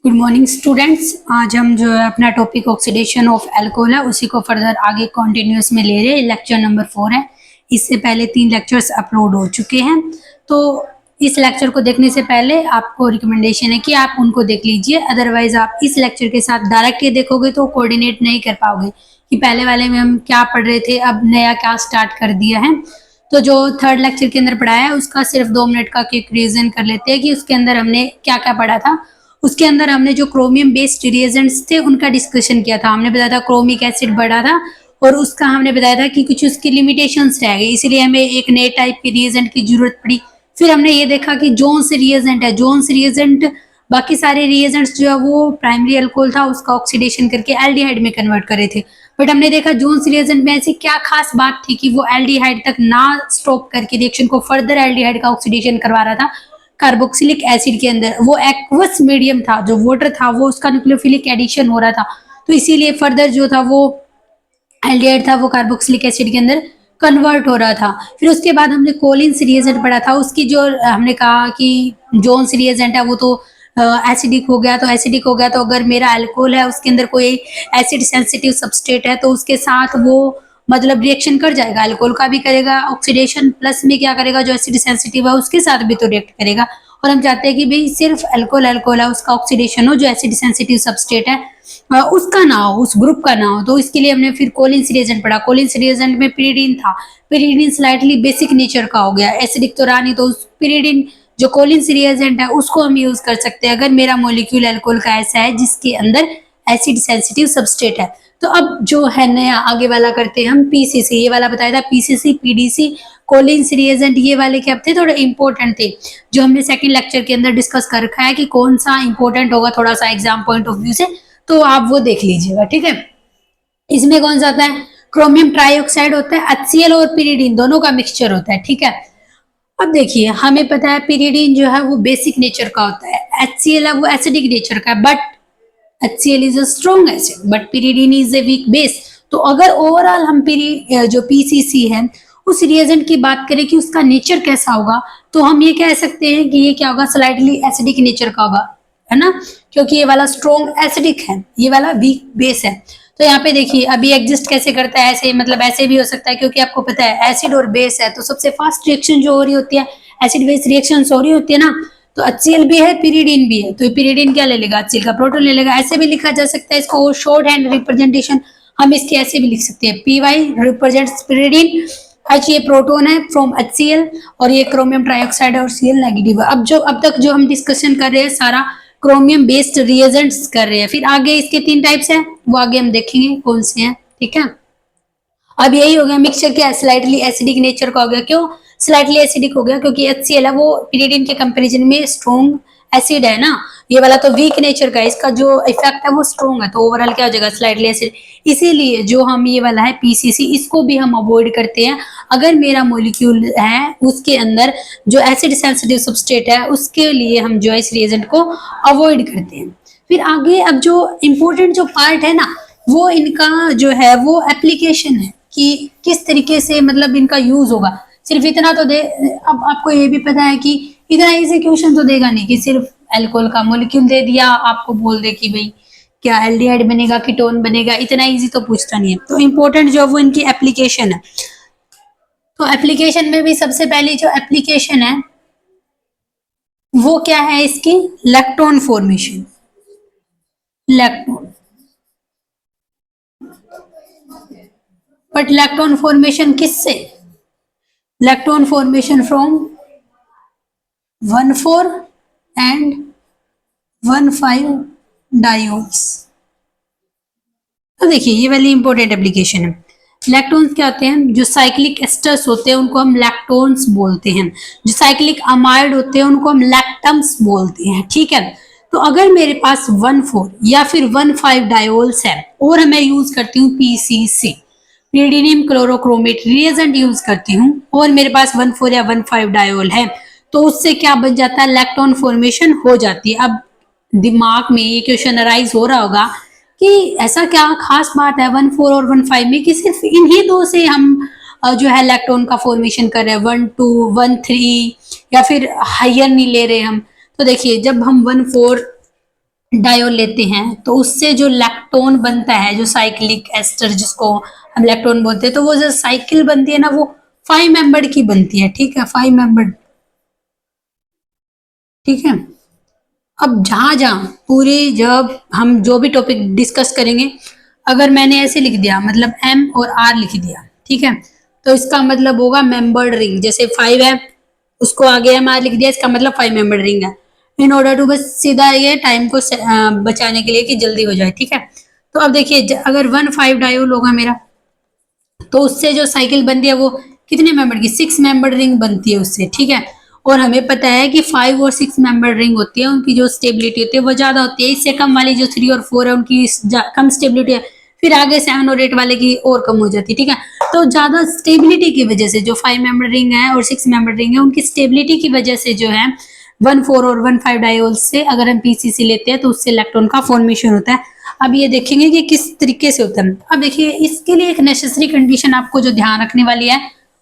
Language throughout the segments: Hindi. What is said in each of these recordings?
Good morning students. आज हम जो है अपना टॉपिक ऑक्सीडेशन ऑफ अल्कोहल है उसी को फर्दर आगे कॉन्टिन्यूस में ले रहे हैं। लेक्चर नंबर 4 है। इससे पहले 3 लेक्चर्स अपलोड हो चुके हैं, तो इस लेक्चर को देखने से पहले आपको रिकमेंडेशन है कि आप उनको देख लीजिए। अदरवाइज आप इस लेक्चर के साथ डायरेक्टली देखोगे तो कोऑर्डिनेट नहीं कर पाओगे कि पहले वाले में हम क्या पढ़ रहे थे, अब नया क्या स्टार्ट कर दिया है। तो जो थर्ड लेक्चर के अंदर पढ़ाया है उसका सिर्फ 2 मिनट का क्विक रिवीजन कर लेते हैं कि उसके अंदर हमने क्या क्या पढ़ा था। उसके अंदर हमने जो क्रोमियम बेस्ड रिएजेंट्स थे उनका डिस्कशन किया था। हमने बताया था क्रोमिक एसिड बढ़ा था और उसका हमने बताया था कि कुछ उसकी लिमिटेशंस रह गई, इसलिए हमें एक नए टाइप के रिएजेंट की जरूरत पड़ी। फिर हमने ये देखा कि जोन्स रिएजेंट है, जोन्स रिएजेंट बाकी सारे रिएजेंट्स जो है वो प्राइमरी अल्कोहल था उसका ऑक्सीडेशन करके एल्डिहाइड में कन्वर्ट करे थे, बट हमने देखा जोन्स रिएजेंट में ऐसी क्या खास बात थी कि वो एल्डिहाइड तक ना स्टॉप करके रिएक्शन को फर्दर एल्डिहाइड का ऑक्सीडेशन करवा रहा था। कार्बोक्सिलिक एसिड के अंदर वो एक्वस मीडियम था, जो वाटर था वो उसका न्यूक्लियोफिलिक एडिशन हो रहा था, तो इसीलिए फर्दर जो था वो एल्डिहाइड था वो कार्बोक्सिलिक एसिड के अंदर कन्वर्ट हो रहा था। फिर उसके बाद हमने कोलिन्स रिएजेंट पढ़ा था, उसकी जो हमने कहा कि जोन्स रिएजेंट है वो तो एसिडिक हो गया, तो एसिडिक हो गया तो अगर मेरा अल्कोहल है उसके अंदर कोई एसिड सेंसिटिव सबस्ट्रेट है तो उसके साथ वो मतलब रिएक्शन कर जाएगा, अल्कोहल का भी करेगा ऑक्सीडेशन, प्लस में क्या करेगा जो एसिड सेंसिटिव है उसके साथ भी तो रिएक्ट करेगा। और हम चाहते हैं कि भाई सिर्फ अल्कोहल अल्कोहल है उसका ऑक्सीडेशन हो, जो एसिड सेंसिटिव सबस्ट्रेट है उसका ना हो, उस ग्रुप का ना हो। तो इसके लिए हमने फिर कोलिन्स रिएजेंट पढ़ा। कोलिन्स रिएजेंट में पिरिडीन था, पिरिडीन स्लाइटली बेसिक नेचर का हो गया, एसिडिक तो रहा नहीं, तो उस पिरिडीन जो कोलिन्स रिएजेंट है उसको हम यूज कर सकते हैं अगर मेरा मॉलिक्यूल अल्कोहल का ऐसा है जिसके अंदर एसिड सेंसिटिव सबस्ट्रेट है। तो अब जो है नया आगे वाला करते हैं हम पीसीसी, ये वाला बताया था पीसीसी पीडीसी कोलिन्स रिएजेंट, ये वाले क्या थे थोड़े इंपॉर्टेंट थे जो हमने सेकंड लेक्चर के अंदर डिस्कस कर रखा है कि कौन सा इंपॉर्टेंट होगा थोड़ा सा एग्जाम पॉइंट ऑफ व्यू से, तो आप वो देख लीजिएगा, ठीक है। इसमें कौन सा आता है, क्रोमियम ट्राइऑक्साइड होता है, HCl और पिरिडीन दोनों का मिक्सचर होता है, ठीक है। अब देखिए हमें पता है पिरिडीन जो है वो बेसिक नेचर का होता है, HCl है वो एसिडिक नेचर का है, but HCl is a strong acid but pyridine is a weak base। तो अगर ओवरऑल हम जो PCC है उस रिएजेंट की बात करें कि उसका नेचर कैसा होगा, तो हम ये कह सकते हैं कि ये क्या होगा, स्लाइटली एसिडिक नेचर का होगा, है ना, क्योंकि ये वाला स्ट्रॉन्ग एसिडिक है, ये वाला वीक बेस है। तो यहाँ पे देखिए अभी एग्जिस्ट कैसे करता है, ऐसे मतलब ऐसे भी हो सकता है, क्योंकि आपको पता है एसिड और बेस है तो सबसे फास्ट रिएक्शन जो हो रही होती है एसिड बेस रिएक्शन हो रही होती है ना, तो HCl भी है पिरिडीन भी है, तो पिरिडीन क्या ले लेगा, HCl का प्रोटॉन ले लेगा। ऐसे भी लिखा जा सकता है इसको, शॉर्ट हैंड रिप्रेजेंटेशन हम इसके ऐसे भी लिख सकते हैं, Py रिप्रेजेंट्स पिरिडीन, H ये प्रोटॉन है फ्रॉम HCl और ये क्रोमियम ट्राइऑक्साइड और Cl नेगेटिव है। अब तक जो हम डिस्कशन कर रहे हैं सारा क्रोमियम बेस्ड रिएजेंट्स कर रहे हैं, फिर आगे इसके 3 टाइप्स हैं वो आगे हम देखेंगे कौन से हैं, ठीक है। अब यही हो गया मिक्सचर क्या स्लाइटली एसिडिक नेचर का हो गया, क्यों स्लाइटली एसिडिक हो गया, क्योंकि HCl है वो पिरिडीन के कंपैरिजन में स्ट्रॉन्ग एसिड है ना, ये वाला तो वीक नेचर का है, इसका जो इफेक्ट है वो स्ट्रॉन्ग है, तो ओवरऑल क्या हो जाएगा स्लाइटली एसिड। इसीलिए जो हम ये वाला है पीसीसी इसको भी हम अवॉइड करते हैं अगर मेरा मॉलिक्यूल है उसके अंदर जो एसिड सेंसिटिव सबस्ट्रेट है, उसके लिए हम जो इस रिएजेंट को अवॉइड करते हैं। फिर आगे अब जो इम्पोर्टेंट जो पार्ट है ना वो इनका जो है वो एप्लीकेशन है कि किस तरीके से मतलब इनका यूज होगा। सिर्फ इतना तो दे, अब आपको ये भी पता है कि इतना इजी क्वेश्चन तो देगा नहीं कि सिर्फ अल्कोहल का मॉलिक्यूल दे दिया आपको बोल दे कि भाई क्या एल्डिहाइड बनेगा कीटोन बनेगा, इतना इजी तो पूछता नहीं है। तो इम्पोर्टेंट जो वो इनकी एप्लीकेशन है, तो एप्लीकेशन में भी सबसे पहली जो एप्लीकेशन है वो क्या है इसकी, lactone formation, lactone. But lactone formation किससे, lactone formation from 1,4 and 1,5 diols. तो देखिए ये वाली इंपॉर्टेंट एप्लीकेशन है। लैक्टोन्स क्या होते हैं, जो साइक्लिक एस्टर्स होते हैं उनको हम लैक्टोन्स बोलते हैं, जो साइक्लिक अमाइड होते हैं उनको हम लैक्टम्स बोलते हैं, ठीक है। तो अगर मेरे पास 1,4 या फिर 1,5 डायोल्स है और मैं यूज करती हूँ PCC pyridinium chlorochromate reagent use करती हूँ और मेरे पास 1,4 या 1,5 डायोल है, तो उससे क्या बन जाता है, लैक्टोन फॉर्मेशन हो जाती है। अब दिमाग में ये क्वेश्चन अराइज हो रहा होगा कि ऐसा क्या खास बात है 1,4 और 1,5 में कि सिर्फ इन्हीं दो से हम जो है लैक्टोन का फॉर्मेशन कर रहे हैं, 1,2 1,3 या फिर हायर नहीं ले रहे हम। तो देखिए जब हम 1,4 डायोल लेते हैं तो उससे जो लैक्टोन बनता है, जो साइक्लिक एस्टर जिसको हम लैक्टोन बोलते हैं, तो वो जो साइकिल बनती है ना, वो 5 मेंबर्ड की बनती है। ठीक है, 5 मेंबर्ड। ठीक है। अब जहां जहां पूरे, जब हम जो भी टॉपिक डिस्कस करेंगे, अगर मैंने ऐसे लिख दिया, मतलब एम और आर लिख दिया, ठीक है, तो इसका मतलब होगा मेंबर्ड रिंग। जैसे 5 है, उसको आगे एम आर लिख दिया, इसका मतलब 5 मेंबर्ड रिंग है। इन ऑर्डर टू, बस सीधा ये टाइम को बचाने के लिए कि जल्दी हो जाए। ठीक है। तो अब देखिए, अगर 1,5 डायोल होगा मेरा, तो उससे जो साइकिल बनती है वो कितने मेंबर की, 6 मेंबर रिंग बनती है उससे। ठीक है। और हमें पता है कि 5 और 6 मेंबर रिंग होती है, उनकी जो स्टेबिलिटी होती है वो ज्यादा होती है। इससे कम वाली जो 3 और 4 है उनकी कम स्टेबिलिटी है। फिर आगे 7 और 8 वाले की और कम हो जाती है। ठीक है। तो ज्यादा स्टेबिलिटी की वजह से जो 5 मेंबर रिंग है और 6 मेंबर रिंग है, उनकी स्टेबिलिटी की वजह से जो है 1,4 और 1,5 डायोल से अगर हम पीसीसी लेते हैं तो उससे इलेक्ट्रॉन का फॉर्मेशन होता है। अब ये देखेंगे कि किस तरीके से होता है। अब देखिए, इसके लिए एक नेसेसरी कंडीशन आपको जो ध्यान रखने वाली है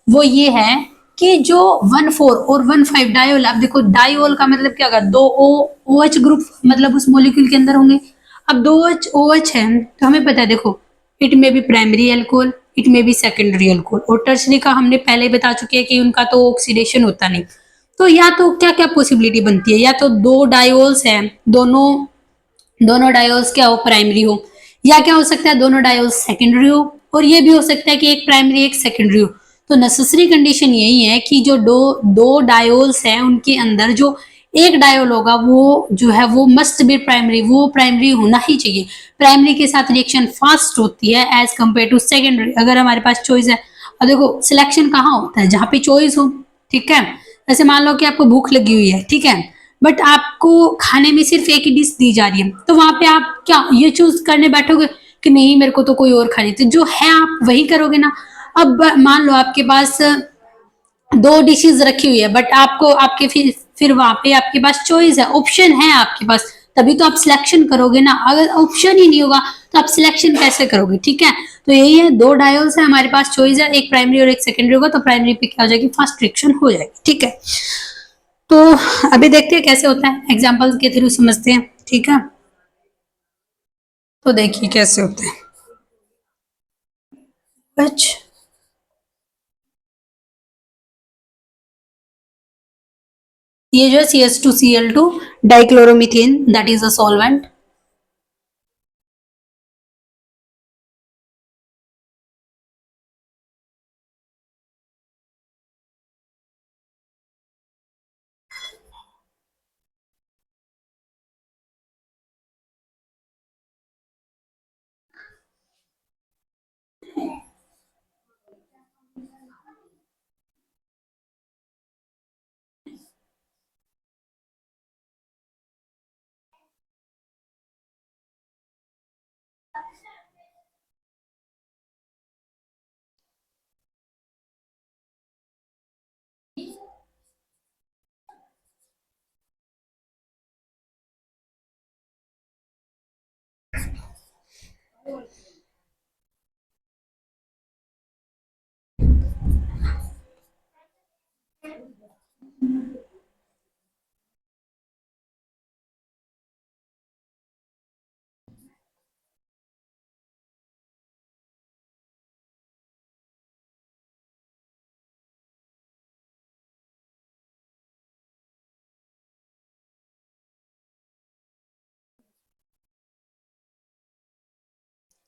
वो ये है कि जो 1,4 और 1,5 डायोल, अब देखो डायोल का मतलब क्या होगा, दो ओ OH ग्रुप मतलब उस मॉलिक्यूल के अंदर होंगे। अब दो OH है तो हमें पता है, देखो, इट में भी प्राइमरी एल्कोहल, इट में भी सेकेंडरी एल्कोहल, और टर्सरी का हमने पहले ही बता चुके हैं कि उनका तो ऑक्सीडेशन होता नहीं। तो या तो क्या क्या पॉसिबिलिटी बनती है, या तो दो डायोल्स हैं, दोनों दोनों डायोल्स क्या हो, प्राइमरी हो, या क्या हो सकता है दोनों डायोल्स सेकेंडरी हो, और ये भी हो सकता है कि एक प्राइमरी एक सेकेंडरी हो। तो नेसेसरी कंडीशन यही है कि जो दो दो डायोल्स हैं उनके अंदर जो एक डायोल होगा वो जो है वो मस्ट बी प्राइमरी, वो प्राइमरी होना ही चाहिए। प्राइमरी के साथ रिएक्शन फास्ट होती है एज कंपेयर टू सेकेंडरी, अगर हमारे पास चॉइस है। और देखो, सिलेक्शन कहाँ होता है, जहां पे चॉइस हो। ठीक है। जैसे मान लो कि आपको भूख लगी हुई है, ठीक है, बट आपको खाने में सिर्फ एक ही डिश दी जा रही है, तो वहां पे आप क्या ये चूज करने बैठोगे कि नहीं मेरे को तो कोई और खानी थी, जो है आप वही करोगे ना। अब मान लो आपके पास दो डिशेज रखी हुई है, बट आपको आपके फिर वहां पे आपके पास चॉइस है, ऑप्शन है आपके पास, तभी तो आप सिलेक्शन करोगे ना। अगर ऑप्शन ही नहीं होगा तो आप सिलेक्शन कैसे करोगे। ठीक है। तो यही है, दो डायोल्स है हमारे पास, चॉइस है, एक प्राइमरी और एक सेकेंडरी होगा, तो प्राइमरी पे क्या हो जाएगी, फास्ट रिएक्शन हो जाएगी। ठीक है। तो अभी देखते हैं कैसे होता है, एग्जाम्पल के थ्रू समझते हैं। ठीक है। तो देखिए कैसे होते हैं। अच्छा, ये जो है CH2Cl2 dichloromethane, that is a solvent.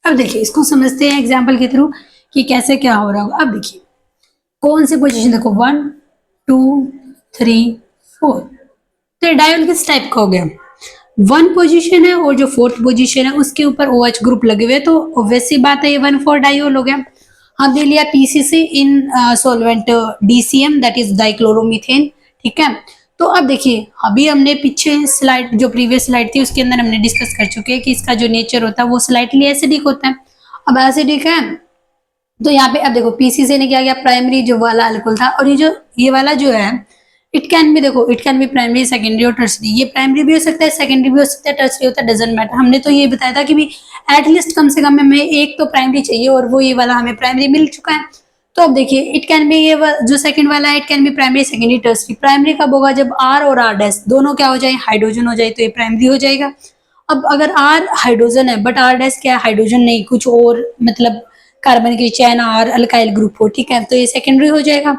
अब देखिए, इसको समझते हैं एग्जाम्पल के थ्रू कि कैसे क्या हो रहा होगा। अब देखिए, कौन सी पोजीशन, देखो 1 2 3 4, तो डायोल किस टाइप का हो गया, 1 पोजीशन है, और जो 4th पोजीशन है उसके ऊपर OH ग्रुप लगे हुए, तो ऑब्वियस सी बात है ये 1,4 डायोल हो गया। हमने लिया PCC in solvent DCM, that is dichloromethane. ठीक है। तो अब देखिए, अभी हमने पीछे स्लाइड, जो प्रीवियस स्लाइड थी उसके अंदर हमने डिस्कस कर चुके हैं कि इसका जो नेचर होता है वो स्लाइटली एसिडिक होता है। अब एसिडिक है तो यहाँ पे अब देखो, पीसीसी ने क्या किया, प्राइमरी जो वाला अल्कोहल था, और ये वाला जो है, इट कैन भी, देखो, it can be primary secondary और टर्सरी, ये प्राइमरी भी हो सकता है, सेकेंडरी भी हो सकता है, टर्सरी होता है, डजंट मैटर। हमने तो ये बताया था कि भी एटलीस्ट कम से कम हमें एक तो प्राइमरी चाहिए, और वो ये वाला हमें प्राइमरी मिल चुका है। तो अब देखिए, इट कैन बी, ये जो सेकंड वाला है, it can be primary secondary tertiary. Primary कब होगा, जब आर और आर डैश दोनों क्या हो जाए, हाइड्रोजन हो जाए, तो ये प्राइमरी हो जाएगा। अब अगर R हाइड्रोजन है बट R डैश क्या है, हाइड्रोजन नहीं, कुछ और मतलब कार्बन की चैन R अल्काइल ग्रुप हो, ठीक है, तो ये सेकेंडरी हो जाएगा।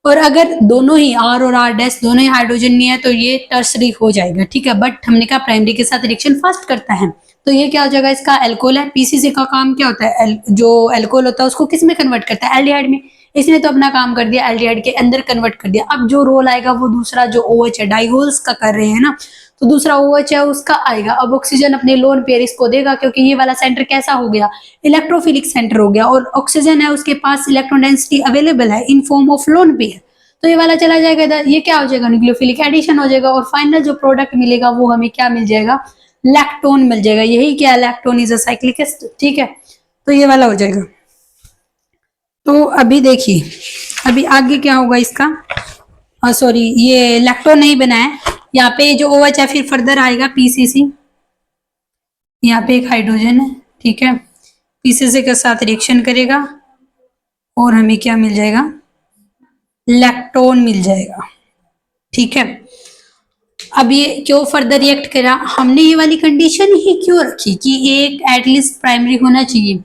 और अगर दोनों ही R और R डैश दोनों ही हाइड्रोजन नहीं है तो ये टर्सरी हो जाएगा, ठीक है। बट हमने कहा प्राइमरी के साथ रिएक्शन फास्ट करता है, तो ये क्या हो जाएगा, इसका एल्कोहल है। पीसीसी का काम क्या होता है, जो एल्कोहल होता है उसको किस में कन्वर्ट करता है, एल्डिहाइड में। इसने तो अपना काम कर दिया, एल्डिहाइड के अंदर कन्वर्ट कर दिया। अब जो रोल आएगा वो दूसरा जो OH है, डाइहोल्स का कर रहे हैं ना, तो दूसरा OH है उसका आएगा। अब ऑक्सीजन अपने लोन पेयर इसको देगा, क्योंकि ये वाला सेंटर कैसा हो गया, इलेक्ट्रोफिलिक सेंटर हो गया, और ऑक्सीजन है उसके पास इलेक्ट्रॉन डेंसिटी अवेलेबल है in form of lone pair, तो ये वाला चला जाएगा इधर, ये क्या हो जाएगा, न्यूक्लियोफिलिक एडिशन हो जाएगा। और फाइनल जो प्रोडक्ट मिलेगा वो हमें क्या मिल जाएगा, लैक्टोन मिल जाएगा। यही क्या, lactone is a cyclic acid, ठीक है, तो ये वाला हो जाएगा। तो अभी देखिए, अभी आगे क्या होगा इसका, सॉरी ये लैक्टोन नहीं बना है, यहाँ पे जो OH है फिर फर्दर आएगा PCC, यहाँ पे एक हाइड्रोजन है, ठीक है, PCC के साथ रिएक्शन करेगा और हमें क्या मिल जाएगा, लैक्टोन मिल जाएगा, ठीक है। अब ये क्यों फर्दर रिएक्ट करा, हमने ये वाली कंडीशन ही क्यों रखी कि एक एटलीस्ट प्राइमरी होना चाहिए,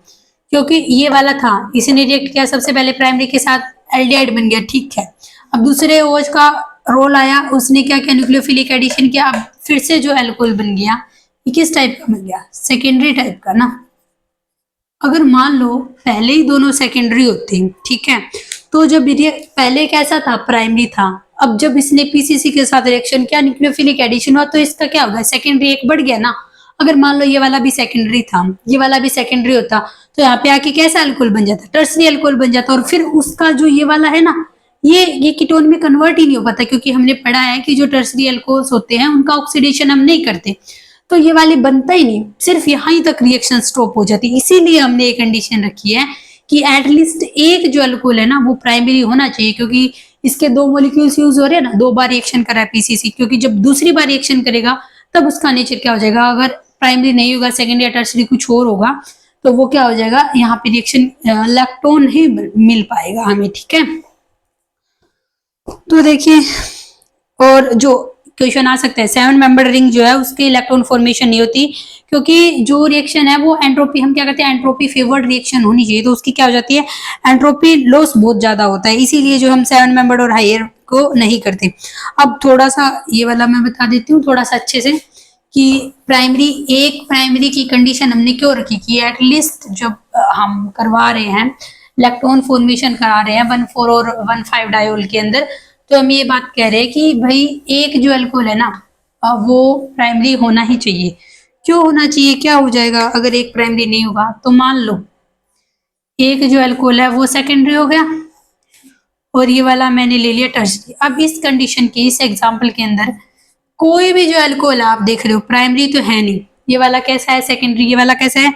क्योंकि ये वाला था, इसने रिएक्ट किया सबसे पहले प्राइमरी के साथ, एल्डिहाइड बन गया, ठीक है। अब दूसरे OH का रोल आया, उसने क्या किया, न्यूक्लियोफिलिक एडिशन किया, अब फिर से जो एल्कोहल बन गया, ये किस टाइप का बन गया, सेकेंडरी टाइप का ना। अगर मान लो पहले ही दोनों सेकेंडरी होते, ठीक है, तो जब पहले कैसा था, प्राइमरी था, अब जब इसने PCC के साथ रिएक्शन किया, न्यूक्लियोफिलिक एडिशन हुआ, तो इसका क्या होगा, सेकेंडरी एक बढ़ गया ना। अगर मान लो ये वाला भी सेकेंडरी था, ये वाला भी सेकेंडरी होता, तो यहाँ पे आके कैसा अल्कोहल बन जाता, टर्सरी अल्कोहल बन जाता, और फिर उसका जो ये वाला है ना, ये कीटोन में कन्वर्ट ही नहीं हो पाता, क्योंकि हमने पढ़ा है कि जो टर्सरी अल्कोहल्स होते हैं उनका ऑक्सीडेशन हम नहीं करते, तो ये वाली बनता ही नहीं, सिर्फ यहां तक रिएक्शन स्टॉप हो जाती है। इसीलिए हमने ये कंडीशन रखी है कि एटलीस्ट एक जो अल्कोहल है ना वो प्राइमरी होना चाहिए, क्योंकि इसके दो मॉलिक्यूल्स यूज हो रहे हैं ना, 2 बार रिएक्शन करा है PCC, क्योंकि जब दूसरी बार रिएक्शन करेगा तब उसका नेचर क्या हो जाएगा, अगर प्राइमरी नहीं होगा, सेकेंडरी या टर्सरी कुछ और होगा, तो वो क्या हो जाएगा, यहाँ पे रिएक्शन लैक्टोन ही मिल पाएगा हमें, ठीक है। तो देखिए, और जो क्वेश्चन आ सकता है, 7 मेंबर रिंग जो है उसकी इलेक्ट्रॉन फॉर्मेशन नहीं होती, क्योंकि जो रिएक्शन है वो एंट्रोपी, हम क्या कहते हैं, एंट्रोपी फेवर्ड रिएक्शन होनी चाहिए, तो उसकी क्या हो जाती है, एंट्रोपी लॉस बहुत ज्यादा होता है, इसीलिए जो हम 7 मेंबर और हायर को नहीं करते। अब थोड़ा सा ये वाला मैं बता देती हूँ थोड़ा सा अच्छे से, कि एक प्राइमरी की कंडीशन हमने क्यों रखी, कि एटलीस्ट जब हम करवा रहे हैं इलेक्ट्रॉन फॉर्मेशन करा रहे हैं 1,4 और 1,5 डायोल के अंदर, तो हम ये बात कह रहे हैं कि भाई एक जो अल्कोहल है ना वो प्राइमरी होना ही चाहिए। क्यों होना चाहिए, क्या हो जाएगा अगर एक प्राइमरी नहीं होगा, तो मान लो एक जो अल्कोहल है वो सेकेंडरी हो गया और ये वाला मैंने ले लिया टर्सरी। अब इस कंडीशन के, इस एग्जाम्पल के अंदर कोई भी जो अल्कोहल आप देख रहे हो प्राइमरी तो है नहीं, ये वाला कैसा है, सेकेंडरी, ये वाला कैसा है,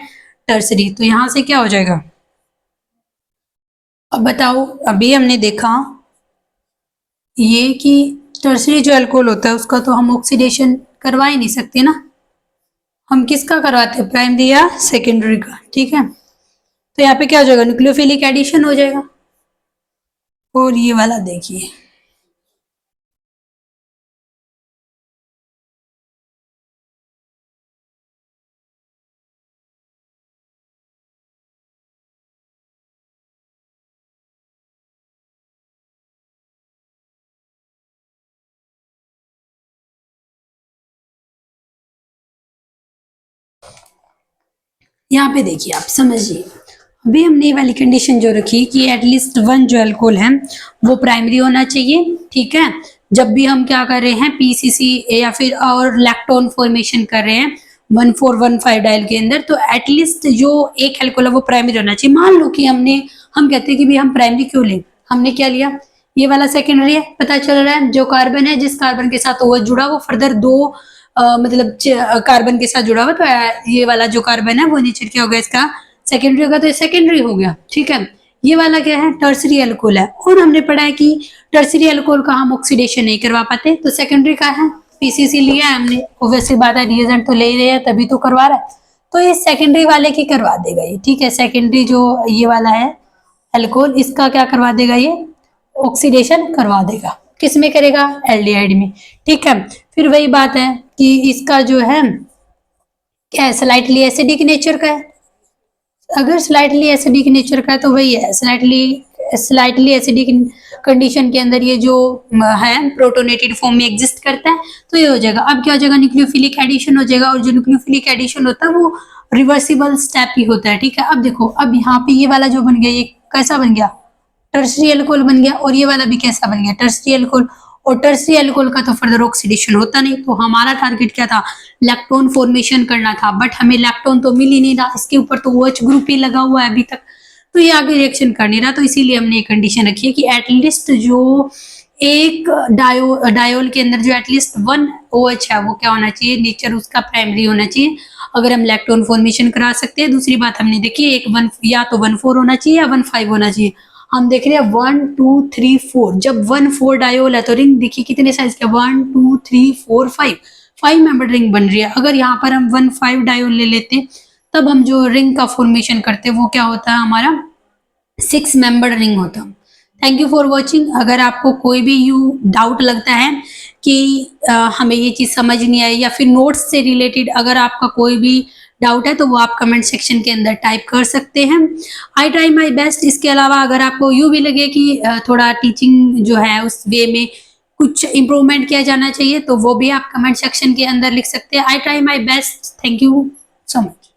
टर्सरी, तो यहां से क्या हो जाएगा, अब बताओ। अभी हमने देखा ये कि टर्सरी जो अल्कोहल होता है उसका तो हम ऑक्सीडेशन करवा ही नहीं सकते ना, हम किसका करवाते हैं, प्राइमरी या सेकेंडरी का, ठीक है। तो यहाँ पे क्या हो जाएगा, न्यूक्लियोफिलिक एडिशन हो जाएगा। और ये वाला देखिए, यहाँ पे देखिए, आप समझिए, अभी हमने ये वाली कंडीशन जो रखी कि एटलीस्ट 1 जो अल्कोहल है वो प्राइमरी होना चाहिए, ठीक है। जब भी हम क्या कर रहे हैं, PCC या फिर और लैक्टोन फॉर्मेशन कर रहे हैं 1,4,1,5 डायल के अंदर, तो एटलीस्ट जो एक अल्कोहल है वो प्राइमरी होना चाहिए। मान लो कि हम कहते हैं कि भी हम प्राइमरी क्यों लें, हमने क्या लिया, ये वाला सेकेंडरी है, पता चल रहा है जो कार्बन है, जिस कार्बन के साथ OH जुड़ा वो फर्दर 2 मतलब कार्बन के साथ जुड़ा हुआ, तो ये वाला जो कार्बन है वो नेचर क्या हो गया, इसका सेकेंडरी होगा, तो ये सेकेंडरी हो गया, ठीक है। ये वाला क्या है, टर्सरी अल्कोहल है, और हमने पढ़ा है कि टर्सरी अल्कोहल का हम ऑक्सीडेशन नहीं करवा पाते, तो सेकेंडरी का है, PCC लिया है हमने, ऑब्वियसली बात है, रिएजेंट तो ले ही रहे हैं तभी तो करवा रहा है, तो ये सेकेंडरी वाले की करवा देगा ये, ठीक है। सेकेंडरी जो ये वाला है अल्कोहल, इसका क्या करवा देगा, ये ऑक्सीडेशन करवा देगा, किस में करेगा, एल्डिहाइड में, ठीक है। फिर वही बात है कि इसका जो है क्या है, स्लाइटली एसिडिक नेचर का है। अगर स्लाइटली एसिडिक नेचर का है तो वही है, स्लाइटली एसिडिक कंडीशन के अंदर ये जो है प्रोटोनेटेड फॉर्म में एग्जिस्ट करता है, तो ये हो जाएगा। अब क्या हो जाएगा, न्यूक्लियोफिलिक एडिशन हो जाएगा, और जो न्यूक्लियोफिलिक एडिशन होता है वो रिवर्सिबल स्टेप ही होता है, ठीक है। अब देखो, अब यहाँ पे ये वाला जो बन गया, ये कैसा बन गया, टर्सरी अल्कोहल बन गया, और ये वाला भी कैसा बन गया, टर्सरी अल्कोहल। और टर्सरी अल्कोहल का तो फर्दर ऑक्सीडेशन होता नहीं, तो हमारा टारगेट क्या था, लैक्टोन फॉर्मेशन करना था, बट हमें लैक्टोन तो मिल ही नहीं रहा, इसके ऊपर तो OH ग्रुप ही लगा हुआ है अभी तक, तो ये आगे रिएक्शन कर नहीं रहा, तो इसीलिए हमने ये कंडीशन रखी है कि एटलीस्ट जो एक डायोल के अंदर जो एटलीस्ट 1 OH है वो क्या होना चाहिए, नेचर उसका प्राइमरी होना चाहिए, अगर हम लैक्टोन फॉर्मेशन करा सकते हैं। दूसरी बात हमने देखी, एक 1 या तो 1,4 होना चाहिए या 1,5 होना चाहिए। हम देख रहे हैं 1 2 3 4, जब 1,4 डायोल है तो रिंग देखिए कितने साइज के, 1 2 3 4 5 मेंबर रिंग बन रही है। अगर यहाँ पर हम 1,5 डायोल ले लेते तब हम जो रिंग का फॉर्मेशन करते वो क्या होता है, हमारा 6 मेंबर रिंग होता। Thank you for watching. अगर आपको कोई भी डाउट लगता है कि हमें ये चीज़ समझ नहीं आई, या फिर नोट्स से रिलेटेड अगर आपका कोई भी डाउट है, तो वो आप कमेंट सेक्शन के अंदर टाइप कर सकते हैं। I try my best. इसके अलावा अगर आपको यूँ भी लगे कि थोड़ा टीचिंग जो है उस वे में कुछ इम्प्रूवमेंट किया जाना चाहिए, तो वो भी आप कमेंट सेक्शन के अंदर लिख सकते हैं। I try my best. Thank you so much.